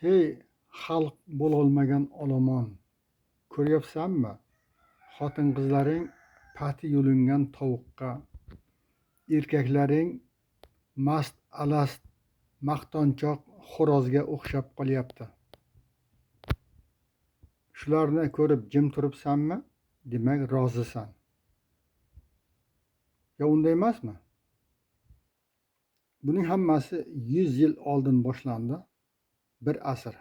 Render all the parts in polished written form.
Hey, xalq bo'lolmagan olomon, ko'ryapsanmi? Xotin-qizlaring pati yulingan tovuqqa, erkaklaring mast-alast maqtanchoq xo'rozga o'xshab qolyapti. Shularni ko'rib jim turibsanmi? Demak, rozisan. Yo, unday emasmi? Buning hammasi 100 yil oldin boshlandi. Bir asr.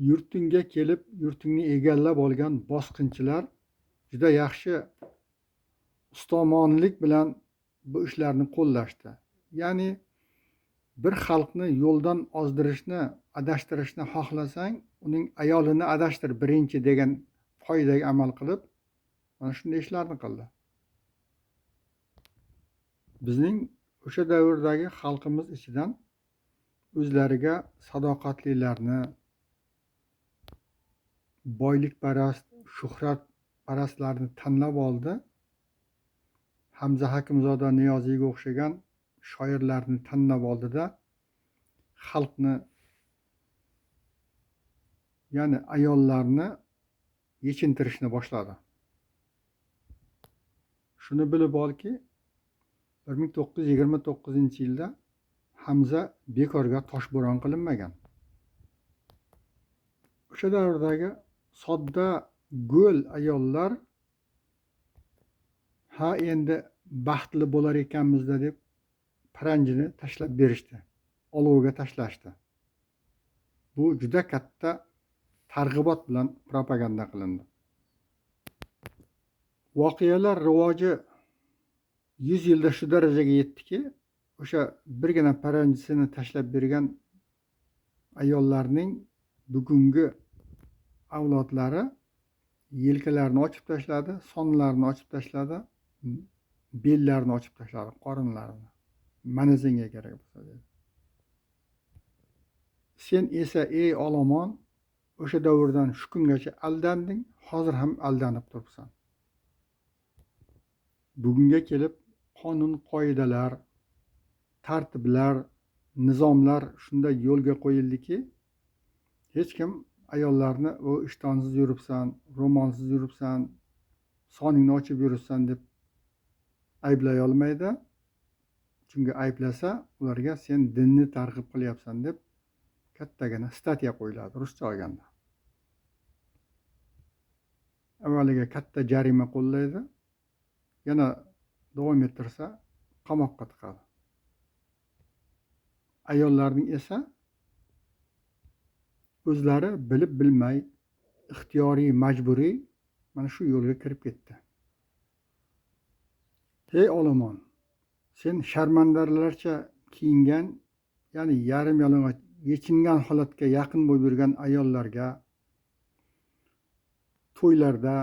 Yurtingga kelib, yurtingni egallab olgan bosqinchilar juda yaxshi ustomonlik bilan bu ishlarni qo'llashdi. Ya'ni bir xalqni yo'ldan ozdirishni, adashtirishni xohlasang, uning ayolini adashtir birinchi degan qoidaga amal qilib, mana shunday ishlarni qildi. Bizning o'sha davrdagi xalqimiz ichidan o'zlariga sadoqatlilarni, boylikparast, shuhratparastlarni tanlab oldi. Hamza Hakimzoda Niyoziyga o'xshagan shoirlarni tanlab oldida xalqni, ya'ni ayollarni yechintirishni boshladi. Shuni bilib olki, 1929-yilda Hamza bekorga toshbo'ron qilinmagan. O'sha davrdagi sodda go'l ayollar ha endi baxtli bo'lar ekanmizda deb paranjini tashlab berishdi, olovga tashlashdi. Bu juda katta targ'ibot bilan propaganda qilindi. Voqealar rivoji 100 yilda shu darajaga yetdiki, o'sha birgina paranjisini tashlab bergan ayollarning bugungi avlodlari yelkalarini ochib tashladi, sonlarini ochib tashladi, bellarini ochib tashladi, qorinlarini. Mana senga kerak bo'lsa dedi. Sen esa ey olomon, o'sha davrdan shu kungacha aldanding, hozir ham aldanib turibsan. Bugunga kelib qonun qoidalar, tartiblar, nizomlar shunday yo'lga qo'yildiki, hech kim ayollarni o ishtonsiz yuribsan, ro'molsiz yuribsan, soningni ochib yuribsan deb ayblay olmaydi. Chunki ayblasa, ularga sen dinni targ'ib qilyapsan deb kattagina statiya qo'yiladi, ruscha olganda. Avvaliga katta jarima qo'llaydi, yana davom ettirsa qamoqqa tiqadi. Ayollarning esa o'zlari bilib bilmay, ixtiyoriy, majburiy mana shu yo'lga kirib ketdi. Ey olomon, sen sharmandalarcha kiyingan, ya'ni yarim yalang'och yechingan holatga yaqin bo'lib yurgan ayollarga to'ylarda,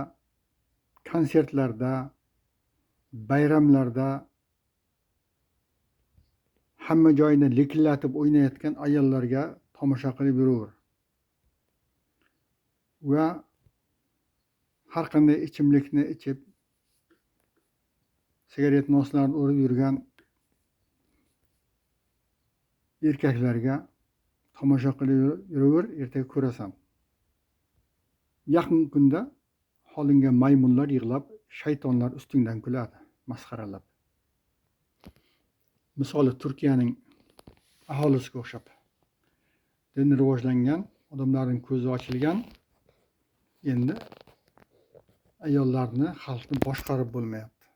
konsertlarda, bayramlarda hamma joyini likillatib o'ynayotgan ayollarga tomosha qilib yuraver. Va har qanday ichimlikni ichib, sigaret noslarni urib yurgan erkaklarga tomosha qilib yuraver, ertaga ko'rasan. Yaqin kunda holingga maymunlar yig'lab, shaytonlar ustingdan kuladi, masxaralab. Misoli Turkiyaning aholisiga o'xshab. Dini rivojlangan, odamlarning ko'zi ochilgan, endi ayollarni, xalqni boshqarib bo'lmayapti.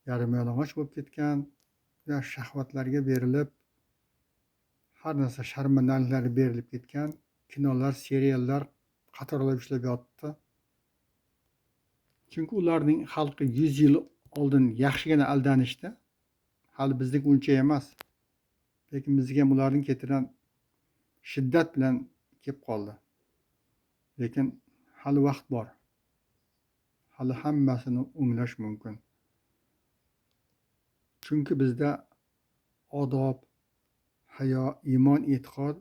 Yarim yalang'och bo'lib ketgan, shahvatlarga berilib, har narsa sharmandaliklarga berilib ketgan, kinolar, seriallar qatorlab ishlab yotibdi. Chunki ularning xalqi 100 yil oldin yaxshigina aldanishdi. Hali bizdek uncha emas. Lekin bizga ham ularning ketidan shiddat bilan kelib qoldi. Lekin hali vaqt bor. Hali hammasini o'nglash mumkin. Chunki bizda odob, hayo, iymon, e'tiqod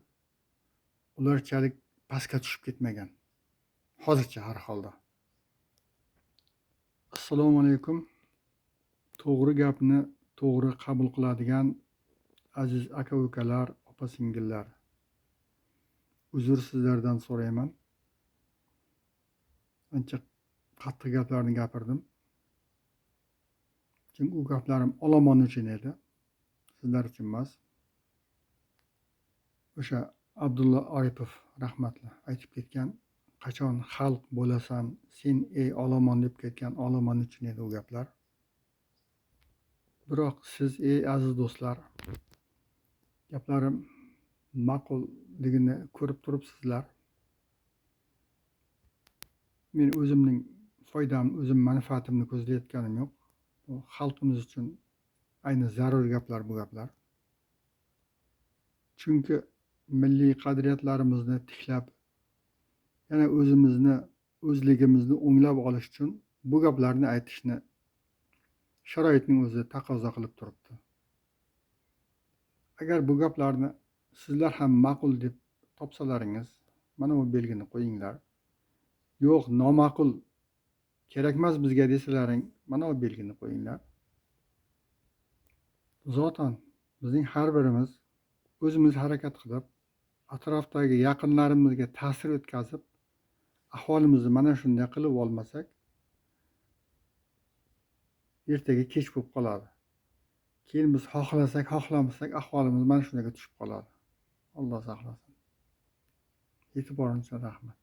ularchalik pastga tushib ketmagan. Hozircha har holda. Assalomu alaykum. To'g'ri gapni to'g'ri qabul qiladigan Aziz aka-ukalar, opa-singillar, uzr sizlardan so'rayman. Ancha qattiq gaplarni gapirdim. Chunki u gaplarim olomon uchun edi, sizlar uchun emas. O'sha Abdulla Oripov rahmatli aytib ketgan, qachon xalq bo'lasan sen ey olomon deb ketgan olomon uchun edi u gaplar. Biroq siz ey aziz do'stlar, gaplarim ma'qulligini ko'rib turibsizlar. Men o'zimning foydamni, o'zim manfaatimni ko'zlayotganim yo'q. Bu xalqimiz uchun ayni zarur gaplar bu gaplar. Chunki milliy qadriyatlarimizni tiklab, yana o'zimizni, o'zligimizni o'nglab olish uchun bu gaplarni aytishni sharoitning o'zi taqozo qilib turibdi. Agar bu gaplarni sizlar ham ma'qul deb topsalaringiz, mana bu belgini qo'yinglar. Yo'q, noma'qul, kerakmas bizga desalaring, mana bu belgini qo'yinglar. Zotan bizning har birimiz o'zimiz harakat qilib, atrofdagi yaqinlarimizga ta'sir o'tkazib, ahvolimizni mana shunday qilib olmasak, ertaga kech bo'lib qoladi. Keyin biz xohlasak, xohlamasak ahvolimiz mana shunga tushib qoladi. Alloh saqlasin. E'tiboringiz uchun rahmat.